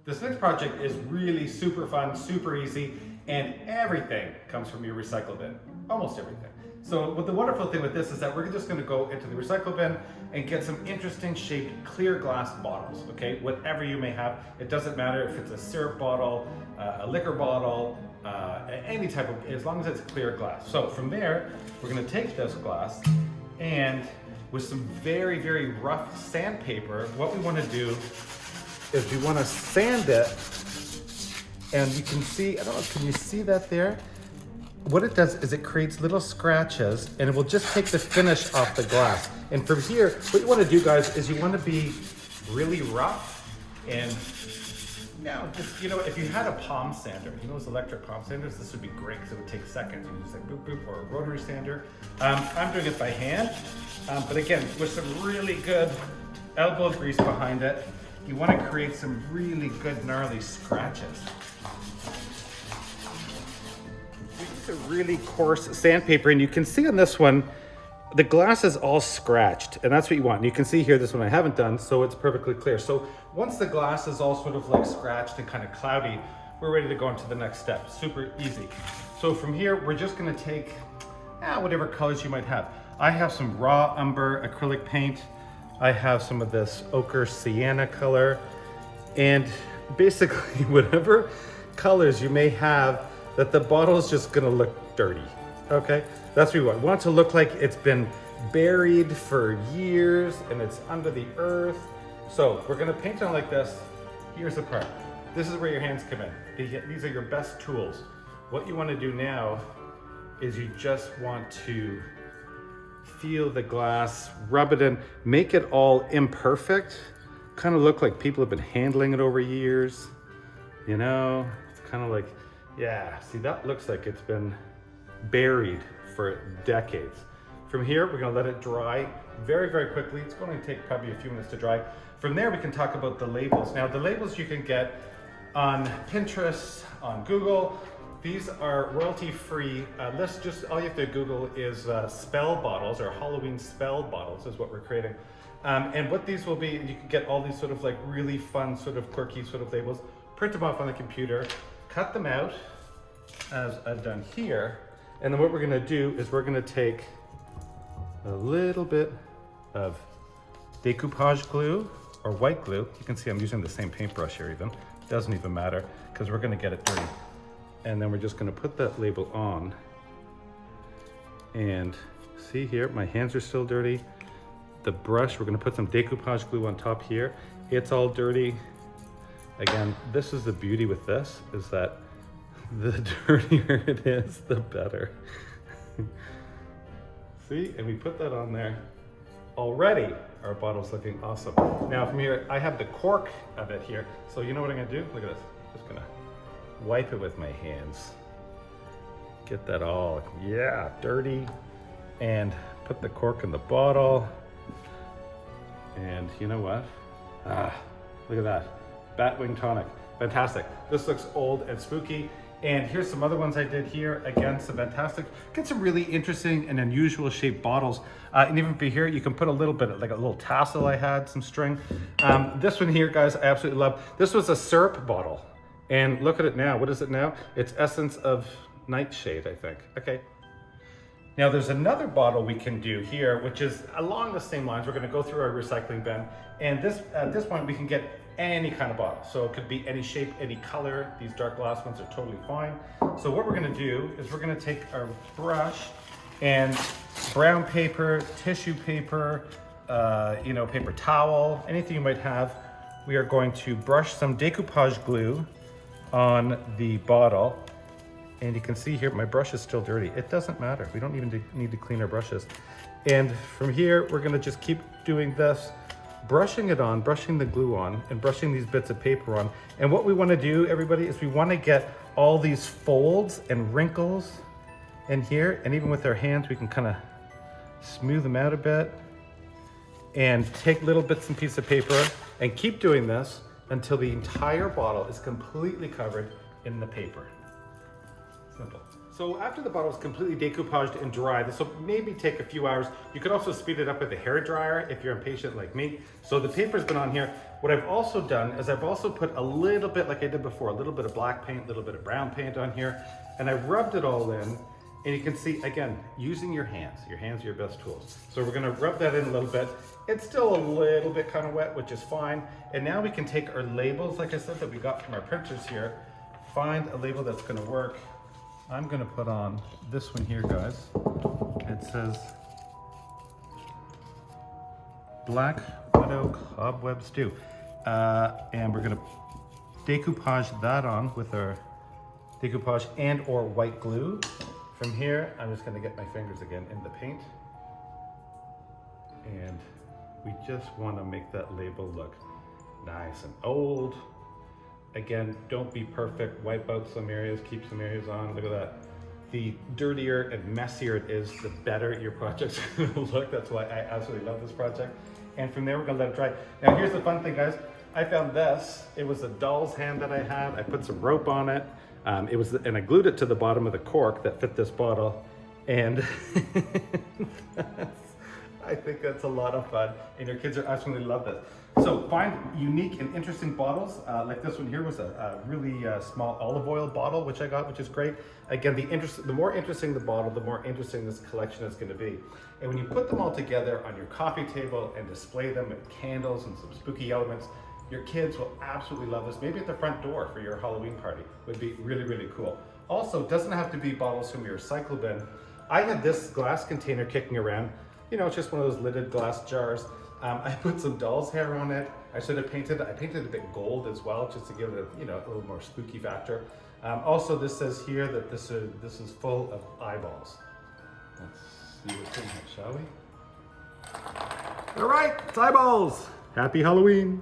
This next project is really super fun, super easy, and everything comes from your recycle bin, almost everything. So what the wonderful thing with this is that we're just gonna go into the recycle bin and get some interesting shaped clear glass bottles, okay? Whatever you may have, it doesn't matter if it's a syrup bottle, a liquor bottle, any type of, as long as it's clear glass. So from there, we're gonna take this glass and with some very, very rough sandpaper, what we wanna do is we wanna sand it, and you can see, I don't know, can you see that there? What it does is it creates little scratches and it will just take the finish off the glass. And from here, what you wanna do, guys, is you wanna be really rough and now, just, you know, if you had a palm sander, you know those electric palm sanders, this would be great because it would take seconds. You just like boop, boop, or a rotary sander. I'm doing it by hand, but again, with some really good elbow grease behind it, you want to create some really good gnarly scratches. It's a really coarse sandpaper, and you can see on this one, the glass is all scratched, and that's what you want. And you can see here, this one I haven't done, so it's perfectly clear. So once the glass is all sort of like scratched and kind of cloudy, we're ready to go into the next step. Super easy. So from here, we're just gonna take whatever colors you might have. I have some raw umber acrylic paint. I have some of this ochre sienna color, and basically whatever colors you may have that the bottle is just gonna look dirty, okay? That's what we want. We want it to look like it's been buried for years and it's under the earth. So we're gonna paint on like this. Here's the part. This is where your hands come in. These are your best tools. What you wanna do now is you just want to feel the glass, rub it in, make it all imperfect. Kind of look like people have been handling it over years. You know, it's kind of like, yeah, see, that looks like it's been buried for decades. From here, we're gonna let it dry very, very quickly. It's going to take probably a few minutes to dry. From there, we can talk about the labels. Now, the labels you can get on Pinterest, on Google. These are royalty-free. Let's just, all you have to Google is spell bottles, or Halloween spell bottles is what we're creating. And what these will be, you can get all these sort of like really fun, sort of quirky sort of labels, print them off on the computer, cut them out, as I've done here. And then what we're gonna do is we're gonna take a little bit of decoupage glue or white glue. You can see I'm using the same paintbrush here even. Doesn't even matter because we're gonna get it dirty. And then we're just gonna put that label on. And see here, my hands are still dirty. The brush, we're gonna put some decoupage glue on top here. It's all dirty. Again, this is the beauty with this, is that the dirtier it is, the better. See, and we put that on there. Already, our bottle's looking awesome. Now from here, I have the cork of it here. So you know what I'm gonna do? Look at this. Just gonna wipe it with my hands. Get that all, yeah, dirty. And put the cork in the bottle. And you know what? Look at that. Batwing tonic, fantastic. This looks old and spooky. And here's some other ones I did here. Again, some fantastic. Get some really interesting and unusual shaped bottles. And even for here, you can put a little bit of like a little tassel I had, some string. This one here, guys, I absolutely love. This was a syrup bottle. And look at it now. What is it now? It's Essence of Nightshade, I think. Okay. Now there's another bottle we can do here, which is along the same lines. We're gonna go through our recycling bin. And this, at this point, we can get any kind of bottle. So it could be any shape, any color. These dark glass ones are totally fine. So what we're gonna do is we're gonna take our brush and brown paper, tissue paper, you know, paper towel, anything you might have. We are going to brush some decoupage glue on the bottle. And you can see here, my brush is still dirty. It doesn't matter. We don't even need to clean our brushes. And from here, we're gonna just keep doing this, brushing it on, brushing the glue on, and brushing these bits of paper on. And what we wanna do, everybody, is we wanna get all these folds and wrinkles in here, and even with our hands, we can kinda smooth them out a bit, and take little bits and pieces of paper, and keep doing this until the entire bottle is completely covered in the paper. Simple. So after the bottle is completely decoupaged and dry, this will maybe take a few hours. You could also speed it up with a hair dryer if you're impatient like me. So the paper's been on here. What I've also done is I've also put a little bit, like I did before, a little bit of black paint, a little bit of brown paint on here, and I rubbed it all in. And you can see, again, using your hands. Your hands are your best tools. So we're gonna rub that in a little bit. It's still a little bit kind of wet, which is fine. And now we can take our labels, like I said, that we got from our printers here, find a label that's gonna work. I'm gonna put on this one here, guys. It says Black Widow Cobweb Stew. And we're gonna decoupage that on with our decoupage and or white glue. From here, I'm just gonna get my fingers again in the paint. And we just wanna make that label look nice and old. Again, don't be perfect, wipe out some areas, keep some areas on, look at that. The dirtier and messier it is, the better your project's gonna look. That's why I absolutely love this project. And from there, we're gonna let it dry. Now here's the fun thing, guys. I found this, it was a doll's hand that I had. I put some rope on it. And I glued it to the bottom of the cork that fit this bottle. And I think that's a lot of fun, and your kids are absolutely love this. So find unique and interesting bottles. Like this one here was a really small olive oil bottle, which I got, which is great. Again, the more interesting the bottle, the more interesting this collection is gonna be. And when you put them all together on your coffee table and display them with candles and some spooky elements, your kids will absolutely love this. Maybe at the front door for your Halloween party would be really, really cool. Also, it doesn't have to be bottles from your recycle bin. I had this glass container kicking around. You know, it's just one of those lidded glass jars. I put some doll's hair on it. I painted it a bit gold as well, just to give it a, a little more spooky factor. Also, this says here that this is full of eyeballs. Let's see what's in here, shall we? All right, it's eyeballs. Happy Halloween.